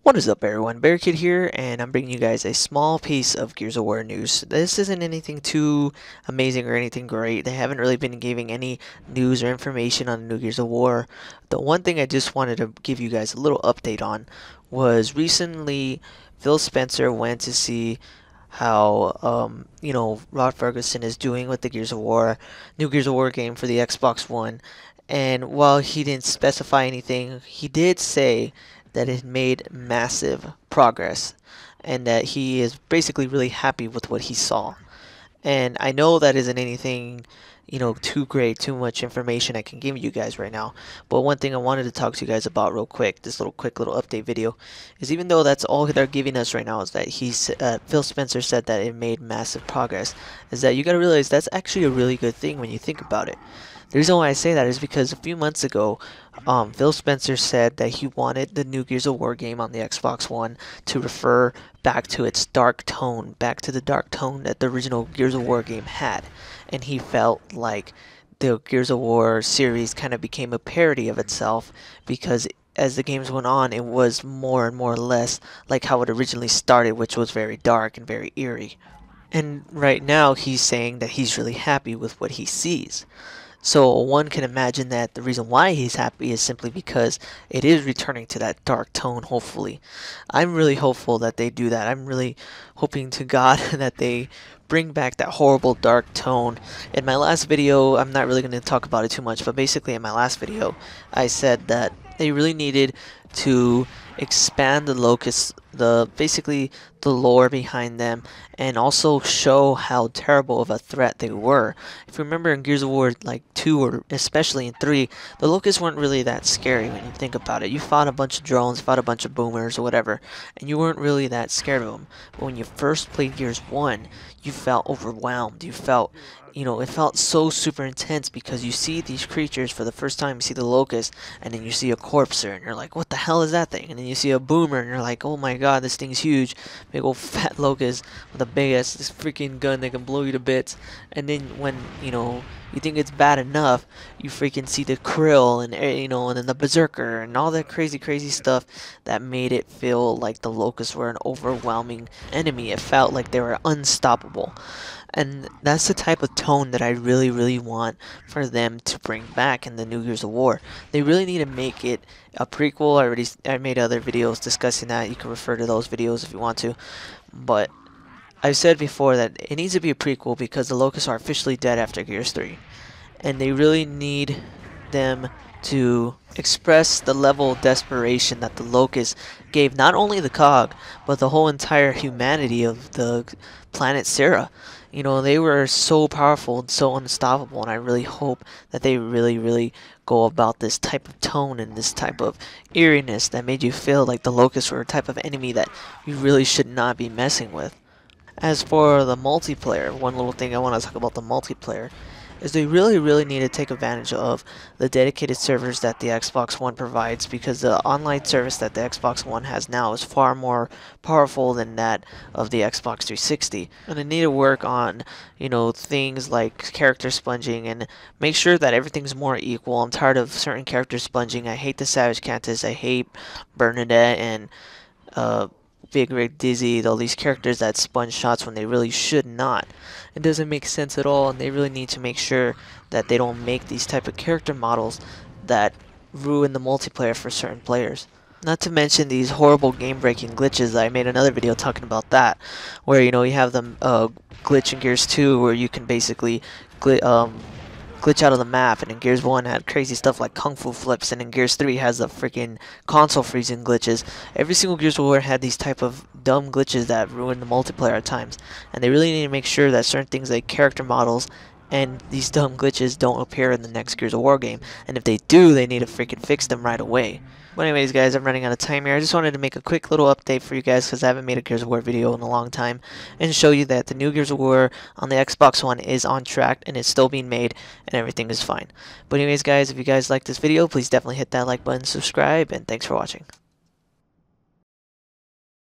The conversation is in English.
What is up, everyone? Bearkid here, and I'm bringing you guys a small piece of Gears of War news. This isn't anything too amazing or anything great. They haven't really been giving any news or information on the new Gears of War. The one thing I just wanted to give you guys a little update on was recently Phil Spencer went to see how Rod Ferguson is doing with the Gears of War, new Gears of War game for the Xbox One. And while he didn't specify anything, he did say that it made massive progress and that he is basically really happy with what he saw. And I know that isn't anything, too great, too much information I can give you guys right now. But one thing I wanted to talk to you guys about real quick, this quick little update video, is even though that's all they're giving us right now is that Phil Spencer said that it made massive progress, is that you got to realize that's actually a really good thing when you think about it. The reason why I say that is because a few months ago, Phil Spencer said that he wanted the new Gears of War game on the Xbox One to refer back to its dark tone, back to the dark tone that the original Gears of War game had. And he felt like the Gears of War series kind of became a parody of itself because as the games went on, it was more and more or less like how it originally started, which was very dark and very eerie. And right now, he's saying that he's really happy with what he sees. So one can imagine that the reason why he's happy is simply because it is returning to that dark tone, hopefully. I'm really hopeful that they do that. I'm really hoping to God that they bring back that horrible dark tone. In my last video, I'm not really going to talk about it too much, but basically in my last video, I said that they really needed to expand the Locusts, basically the lore behind them, and also show how terrible of a threat they were. If you remember in Gears of War like 2 or especially in 3, the Locusts weren't really that scary when you think about it. You fought a bunch of drones, fought a bunch of boomers or whatever, and you weren't really that scared of them. But when you first played Gears 1, you felt overwhelmed. You felt, it felt so super intense because you see these creatures for the first time. You see the Locust, and then you see a Corpser, and you're like, what the hell is that thing? And then you see a Boomer, and you're like, oh my god, this thing's huge. Big old fat Locust with a big ass, this freaking gun that can blow you to bits. And then when, you think it's bad enough, you freaking see the Krill, and, and then the Berserker, and all that crazy stuff that made it feel like the Locusts were an overwhelming enemy. It felt like they were unstoppable. And that's the type of tone that I really want for them to bring back in the new Gears of War. They really need to make it a prequel. I made other videos discussing that. You can refer to those videos if you want to. But I've said before that it needs to be a prequel because the Locusts are officially dead after Gears 3. And they really need them to express the level of desperation that the Locusts gave not only the COG, but the whole entire humanity of the planet Sera. They were so powerful and so unstoppable, and I really hope that they really go about this type of tone and this type of eeriness that made you feel like the Locusts were a type of enemy that you really should not be messing with. As for the multiplayer, one little thing I want to talk about the multiplayer is they really need to take advantage of the dedicated servers that the Xbox One provides, because the online service that the Xbox One has now is far more powerful than that of the Xbox 360. And they need to work on, things like character sponging and make sure that everything's more equal. I'm tired of certain character sponging. I hate the Savage Cantus, I hate Bernadette and Big Rig Dizzy, all these characters that sponge shots when they really should not. It doesn't make sense at all, and they really need to make sure that they don't make these type of character models that ruin the multiplayer for certain players. Not to mention these horrible game-breaking glitches. I made another video talking about that, where you have the glitch in Gears 2 where you can basically glitch out of the map, and in Gears 1 had crazy stuff like Kung Fu flips, and in Gears 3 has the freaking console freezing glitches. Every single Gears of War had these type of dumb glitches that ruin the multiplayer at times, and they really need to make sure that certain things like character models and these dumb glitches don't appear in the next Gears of War game, and if they do, they need to freaking fix them right away. But anyways, guys, I'm running out of time here. I just wanted to make a quick little update for you guys because I haven't made a Gears of War video in a long time, and show you that the new Gears of War on the Xbox One is on track and it's still being made and everything is fine. But anyways, guys, if you guys like this video, please definitely hit that like button, subscribe, and thanks for watching.